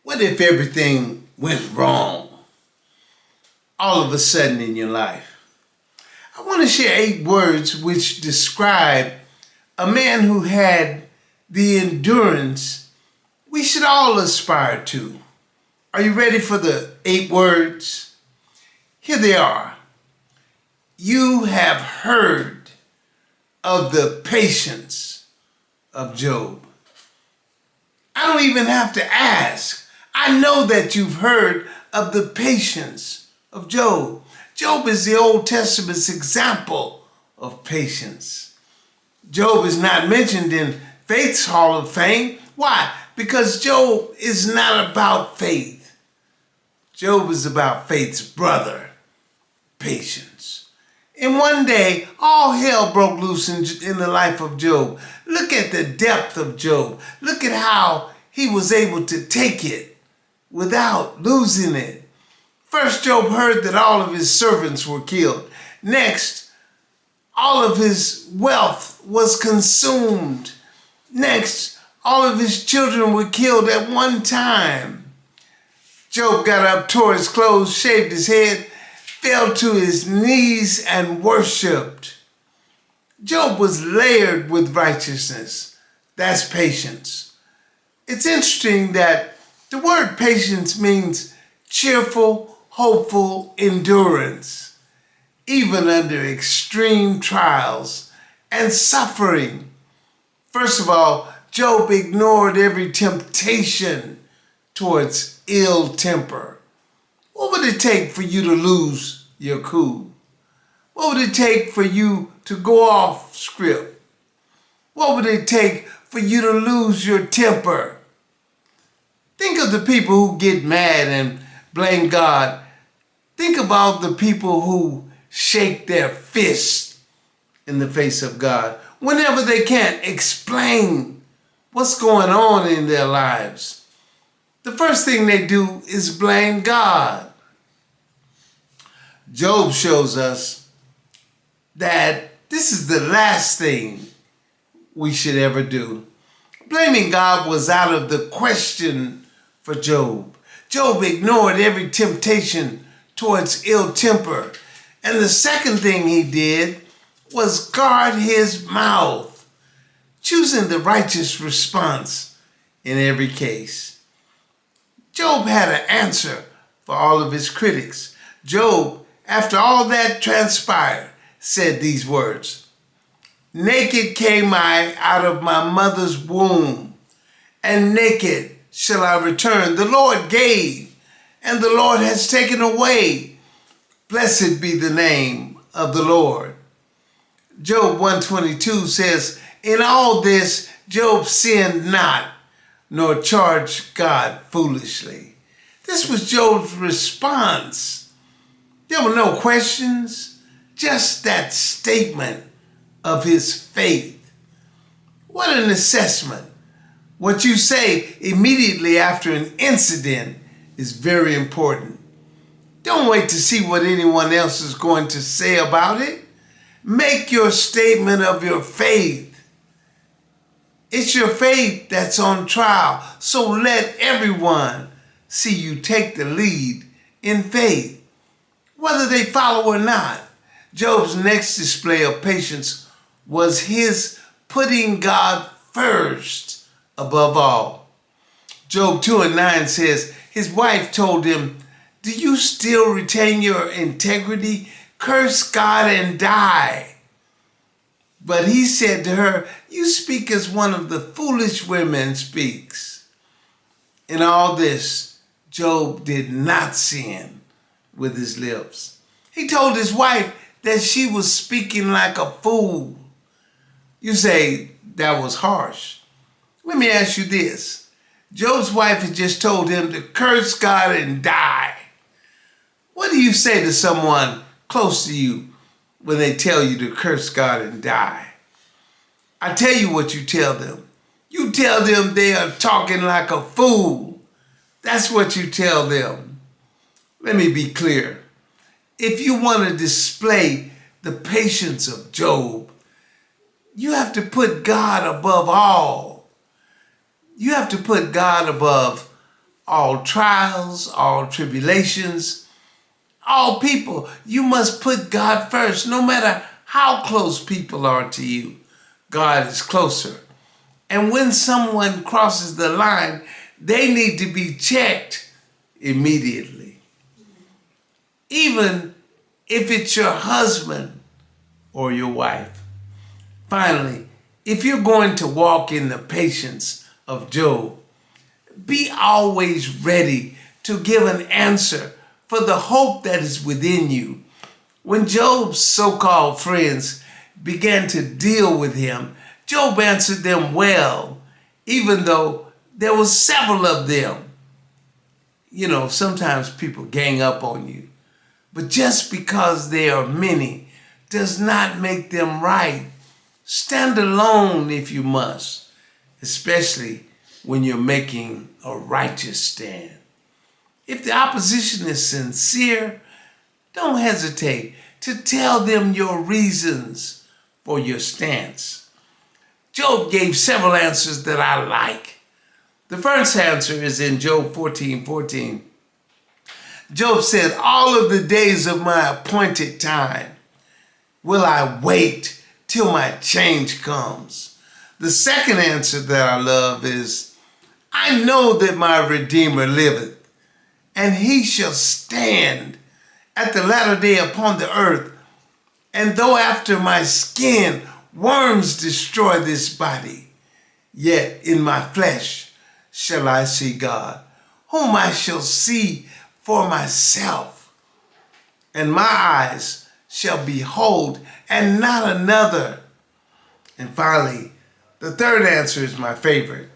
What if everything went wrong all of a sudden in your life? I want to share 8 words which describe a man who had the endurance we should all aspire to. Are you ready for the 8 words? Here they are. You have heard of the patience of Job. I don't even have to ask. I know that you've heard of the patience of Job. Job is the Old Testament's example of patience. Job is not mentioned in Faith's Hall of Fame. Why? Because Job is not about faith. Job is about faith's brother, patience. And one day, all hell broke loose in the life of Job. Look at the depth of Job. Look at how he was able to take it without losing it. First, Job heard that all of his servants were killed. Next, all of his wealth was consumed. Next, all of his children were killed at one time. Job got up, tore his clothes, shaved his head, fell to his knees and worshiped. Job was layered with righteousness. That's patience. It's interesting that the word patience means cheerful, hopeful endurance, even under extreme trials and suffering. First of all, Job ignored every temptation towards ill temper. What would it take for you to lose your cool? What would it take for you to go off script? What would it take for you to lose your temper? Think of the people who get mad and blame God. Think about the people who shake their fists in the face of God whenever they can't explain what's going on in their lives. The first thing they do is blame God. Job shows us that this is the last thing we should ever do. Blaming God was out of the question for Job. Job ignored every temptation towards ill temper. And the second thing he did was guard his mouth, choosing the righteous response in every case. Job had an answer for all of his critics. Job, after all that transpired, said these words, "Naked came I out of my mother's womb, and naked shall I return. The Lord gave, and the Lord has taken away. Blessed be the name of the Lord." Job 122 says, "In all this, Job sinned not, nor charged God foolishly." This was Job's response. There were no questions, just that statement of his faith. What an assessment. What you say immediately after an incident is very important. Don't wait to see what anyone else is going to say about it. Make your statement of your faith. It's your faith that's on trial, so let everyone see you take the lead in faith, whether they follow or not. Job's next display of patience was his putting God first above all. Job 2:9 says, his wife told him, "Do you still retain your integrity? Curse God and die." But he said to her, "You speak as one of the foolish women speaks." In all this, Job did not sin with his lips. He told his wife that she was speaking like a fool. You say that was harsh. Let me ask you this. Job's wife had just told him to curse God and die. What do you say to someone close to you when they tell you to curse God and die? I tell you what you tell them. You tell them they are talking like a fool. That's what you tell them. Let me be clear. If you want to display the patience of Job, you have to put God above all. You have to put God above all trials, all tribulations, all people. You must put God first, no matter how close people are to you. God is closer. And when someone crosses the line, they need to be checked immediately. Even if it's your husband or your wife. Finally, if you're going to walk in the patience of Job, be always ready to give an answer for the hope that is within you. When Job's so-called friends began to deal with him, Job answered them well, even though there were several of them. You know, sometimes people gang up on you. But just because there are many does not make them right. Stand alone if you must, especially when you're making a righteous stand. If the opposition is sincere, don't hesitate to tell them your reasons for your stance. Job gave several answers that I like. The first answer is in Job 14:14. Job said, all of the days of my appointed time will I wait till my change comes. The second answer that I love is, I know that my Redeemer liveth, and he shall stand at the latter day upon the earth. And though after my skin worms destroy this body, yet in my flesh shall I see God, whom I shall see for myself, and my eyes shall behold, and not another. And finally, the third answer is my favorite.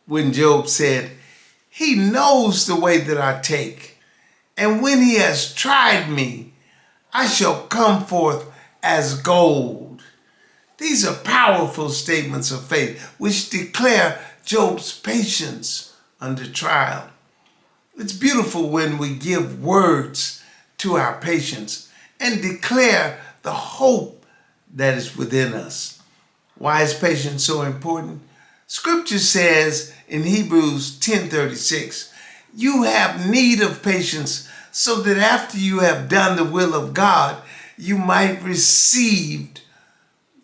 When Job said, he knows the way that I take, and when he has tried me, I shall come forth as gold. These are powerful statements of faith which declare Job's patience under trial. It's beautiful when we give words to our patience and declare the hope that is within us. Why is patience so important? Scripture says in Hebrews 10:36, you have need of patience so that after you have done the will of God, you might receive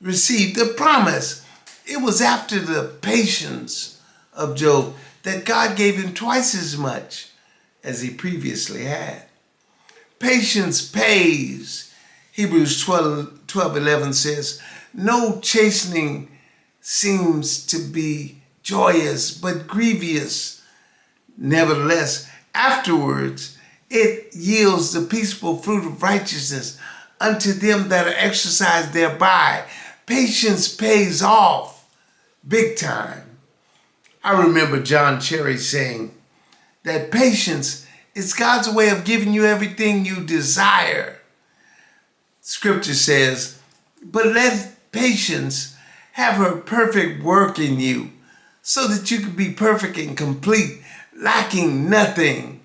the promise. It was after the patience of Job that God gave him twice as much as he previously had. Patience pays. Hebrews 12:11 says, no chastening seems to be joyous, but grievous. Nevertheless, afterwards, it yields the peaceful fruit of righteousness unto them that are exercised thereby. Patience pays off big time. I remember John Cherry saying that patience is God's way of giving you everything you desire. Scripture says, but let patience have her perfect work in you, so that you can be perfect and complete, lacking nothing.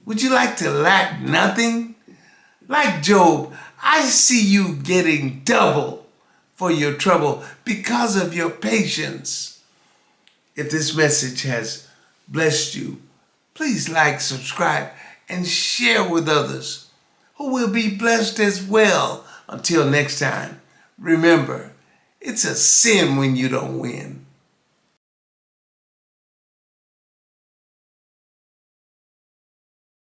Would you like to lack nothing? Like Job, I see you getting double for your trouble because of your patience. If this message has blessed you, please like, subscribe, and share with others who will be blessed as well. Until next time, remember, it's a sin when you don't win.